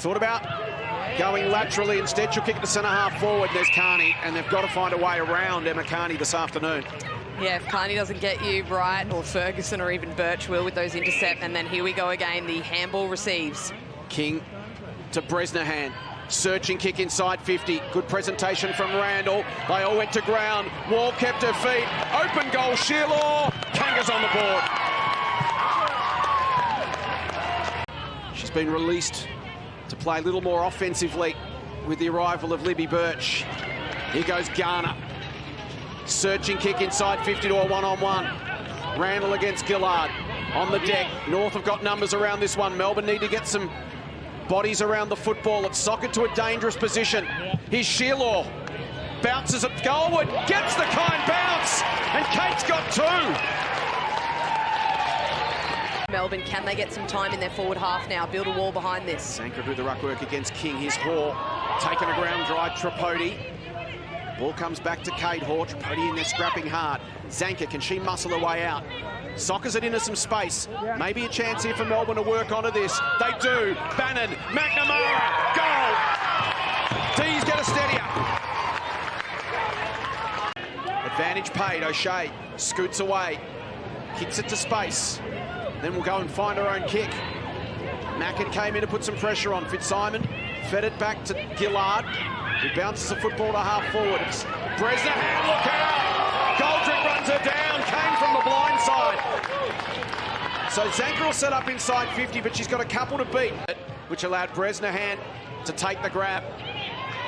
Thought about going laterally. Instead, she'll kick it to centre-half forward. There's Carney, and they've got to find a way around Emma Carney this afternoon. Yeah, if Carney doesn't get you right, or Ferguson or even Birch will with those intercept, and then here we go again, the handball receives. King to Bresnahan. Searching kick inside 50. Good presentation from Randall. They all went to ground. Wall kept her feet. Open goal, Shearlaw. Kanga's on the board. She's been released to play a little more offensively with the arrival of Libby Birch. Here goes Garner. Searching kick inside 50 to a one-on-one. Randall against Gillard. On the deck. North have got numbers around this one. Melbourne need to get some bodies around the football. It's socket to a dangerous position. Here's Shearlaw. Bounces it goalward. Gets the kind bounce. And Kate's got two. Melbourne, can they get some time in their forward half now? Build a wall behind this. Zanker do the ruck work against King. Here's Hall. Taking a ground drive. Tripodi. Ball comes back to Kate Hall. Tripodi in there scrapping hard. Zanker, can she muscle her way out? Sockers it into some space. Maybe a chance here for Melbourne to work onto this. They do. Bannon. McNamara. Goal. Dees get a steadier. Advantage paid. O'Shea scoots away. Kicks it to space. Then we'll go and find her own kick. Mackin came in to put some pressure on. Fitzsimon fed it back to Gillard, who bounces the football to half forward. It's Bresnahan, look out! Goldrick runs her down, came from the blind side. So Zanker will set up inside 50, but she's got a couple to beat, which allowed Bresnahan to take the grab.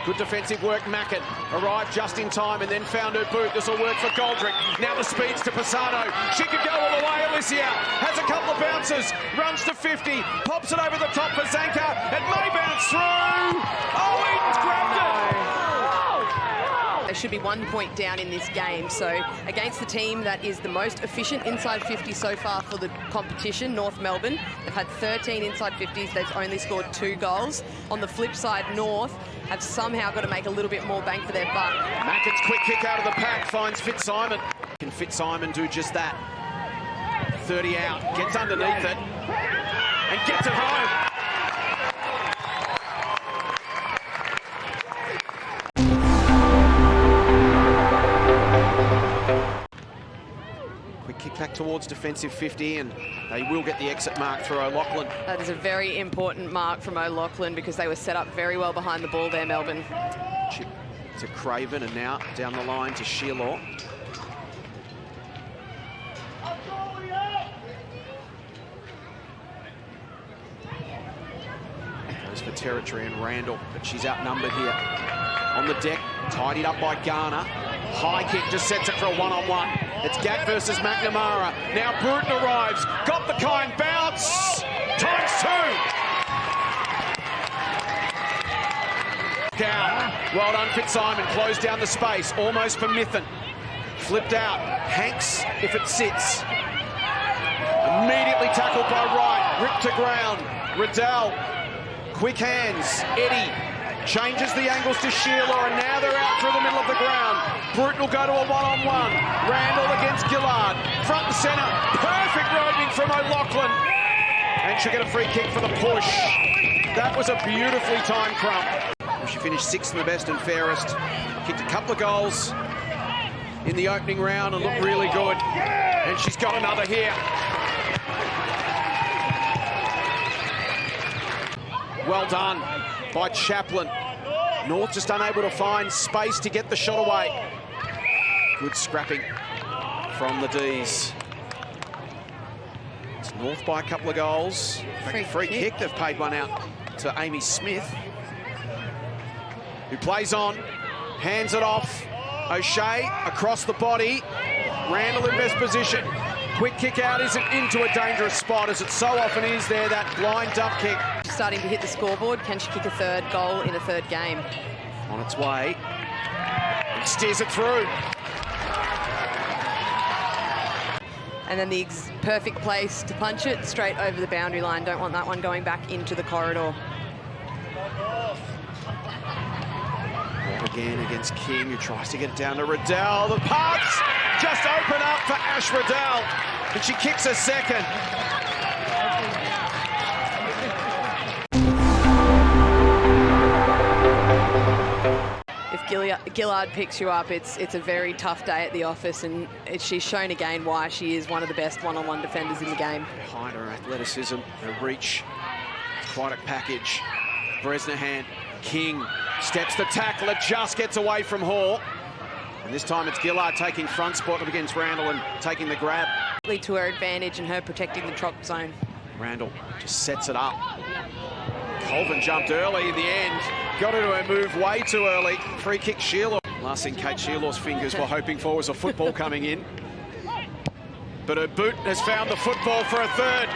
Good defensive work, Mackin arrived just in time and then found her boot. This will work for Goldrick. Now the speeds to Pisano. She could go all the way, Alicia. Has a couple of bounces, runs to 50, pops it over the top for Zanker. It may bounce through. Oh, Eden's grabbed it. They should be 1 point down in this game. So against the team that is the most efficient inside 50 so far for the competition, North Melbourne, they've had 13 inside 50s. They've only scored 2 goals. On the flip side, North have somehow got to make a little bit more bang for their buck. Mackin's quick kick out of the pack finds Fitzsimon. Can Fitzsimon do just that? 30 out, gets underneath it and gets it home. Kick back towards defensive 50 and they will get the exit mark through O'Loughlin. That is a very important mark from O'Loughlin because they were set up very well behind the ball there, Melbourne. Chip to Craven and now down the line to Shearlaw. Goes for territory and Randall, but she's outnumbered here. On the deck, tidied up by Garner. High kick just sets it for a one-on-one. It's Gatt versus McNamara. Now Bruton arrives. Got the kind bounce. Times 2. Down. Well done, Fitzsimon. Closed down the space. Almost for Mithen. Flipped out. Hanks, if it sits. Immediately tackled by Wright. Ripped to ground. Riddell. Quick hands. Eddie. Changes the angles to Shearlaw, and now they're out through the middle of the ground. Bruton will go to a one-on-one. Randall against Gillard. Front and centre. Perfect roving from O'Loughlin. And she'll get a free kick for the push. That was a beautifully timed crump. She finished 6th in the best and fairest. Kicked a couple of goals in the opening round and looked really good. And she's got another here. Well done by Chaplin. North just unable to find space to get the shot away. Good scrapping from the Dees. It's North by a couple of goals. Free kick. They've paid one out to Amy Smith, who plays on, hands it off. O'Shea across the body. Randall in best position. Quick kick out isn't into a dangerous spot, as it so often is there, that blind dump kick. Starting to hit the scoreboard. Can she kick a 3rd goal in a 3rd game? On its way. And steers it through. And then the perfect place to punch it, straight over the boundary line. Don't want that one going back into the corridor. Again against King, who tries to get it down to Riddell. The pass just open up for Ash Riddell, and she kicks a 2nd. Gillard picks you up, it's a very tough day at the office, and she's shown again why she is one of the best one-on-one defenders in the game. Behind her athleticism, her reach, quite a package. Bresnahan, King steps the tackle, it just gets away from Hall. And this time it's Gillard taking front spot up against Randall and taking the grab. To her advantage and her protecting the drop zone. Randall just sets it up. Colvin jumped early in the end. Got into her move way too early. Free kick Sheila. Last thing Kate Sheilaw's fingers were hoping for was a football coming in. But her boot has found the football for a third.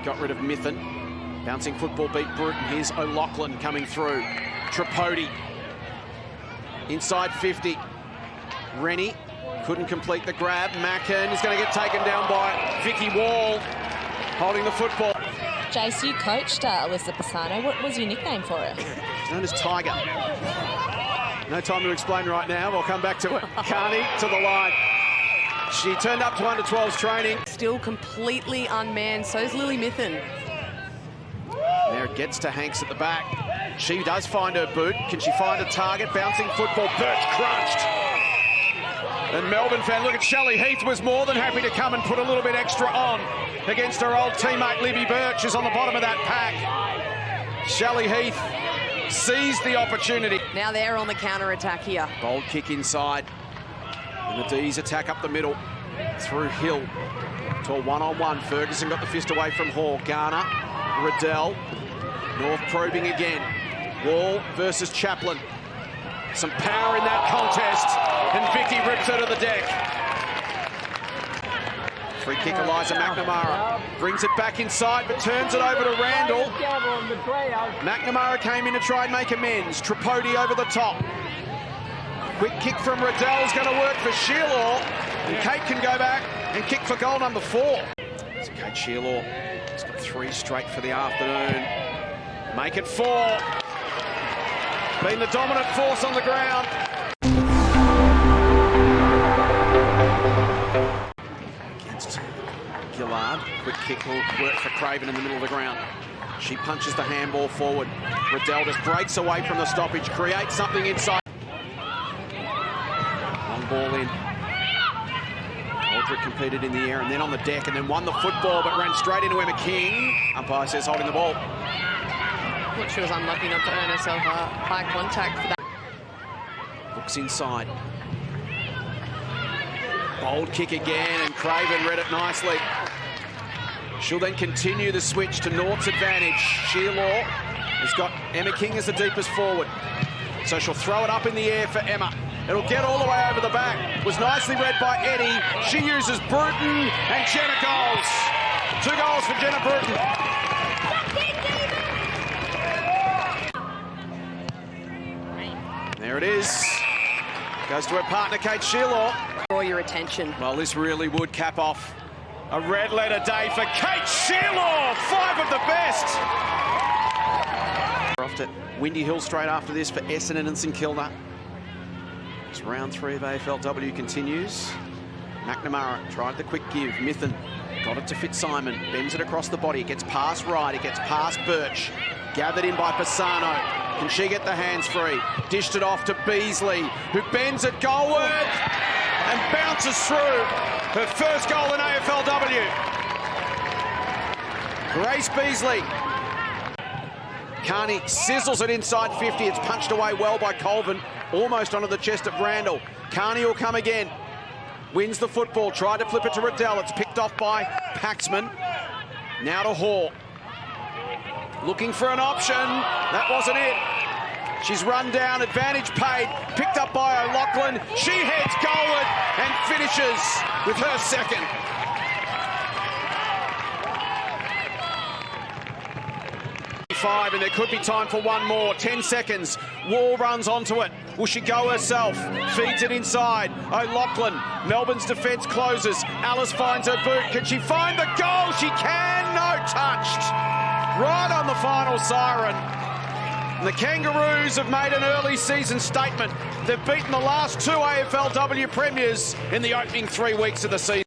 Got rid of Mithen. Bouncing football beat Bruton. Here's O'Loughlin coming through. Tripodi. Inside 50. Rennie couldn't complete the grab. Mackin is going to get taken down by Vicky Wall, holding the football. Jace, you coached Alyssa Pisano. What was your nickname for her? She's known as Tiger. No time to explain right now. We'll come back to it. Carney to the line. She turned up to under-12s training. Still completely unmanned. So's Lily Mithen. There it gets to Hanks at the back. She does find her boot. Can she find a target? Bouncing football. Birch crunched. And Melbourne fan, look at Shelley Heath, was more than happy to come and put a little bit extra on against her old teammate Libby Birch, who's on the bottom of that pack. Shelley Heath seized the opportunity. Now they're on the counter-attack here. Bold kick inside. And the Dees attack up the middle. Through Hill to a one-on-one. Ferguson got the fist away from Hall. Garner, Riddell, North probing again. Wall versus Chaplin. Some power in that contest, and Vicky rips her to the deck. Free kick, Eliza McNamara brings it back inside, but turns it over to Randall. McNamara came in to try and make amends. Tripodi over the top. Quick kick from Riddell is going to work for Sheila, and Kate can go back and kick for goal number 4. So Kate Sheila has got 3 straight for the afternoon. Make it 4. Been the dominant force on the ground. Against Gillard. Quick kick will work for Craven in the middle of the ground. She punches the handball forward. Riddell just breaks away from the stoppage, creates something inside. Long ball in. Aldrich competed in the air and then on the deck and then won the football but ran straight into Emma King. Umpire says holding the ball. Thought she was unlucky not to earn herself a high contact for that. Looks inside. Bold kick again, and Craven read it nicely. She'll then continue the switch to North's advantage. Sheila has got Emma King as the deepest forward. So she'll throw it up in the air for Emma. It'll get all the way over the back. Was nicely read by Eddie. She uses Bruton, and Jenna goals. 2 goals for Jenna Bruton. There it is. Goes to her partner, Kate Sheila. Draw your attention. Well, this really would cap off a red letter day for Kate Sheila. 5 of the best. We're off to Windy Hill straight after this for Essendon and St Kilda. As round 3 of AFLW continues. McNamara tried the quick give. Mithen got it to Fitzsimon. Bends it across the body. It gets past Wright. It gets past Birch. Gathered in by Pisano. Can she get the hands free? Dished it off to Beasley, who bends it goalward and bounces through. Her first goal in AFLW. Grace Beasley. Carney sizzles it inside 50. It's punched away well by Colvin, almost onto the chest of Randall. Carney will come again. Wins the football, tried to flip it to Riddell. It's picked off by Paxman. Now to Hall. Looking for an option. That wasn't it. She's run down, advantage paid, picked up by O'Loughlin. She heads goalward and finishes with her second. And there could be time for one more. 10 seconds. Wall runs onto it. Will she go herself? Feeds it inside. O'Loughlin. Melbourne's defence closes. Alice finds her boot. Can she find the goal? She can. No, touched. Right on the final siren. And the Kangaroos have made an early season statement. They've beaten the last 2 AFLW premiers in the opening 3 weeks of the season.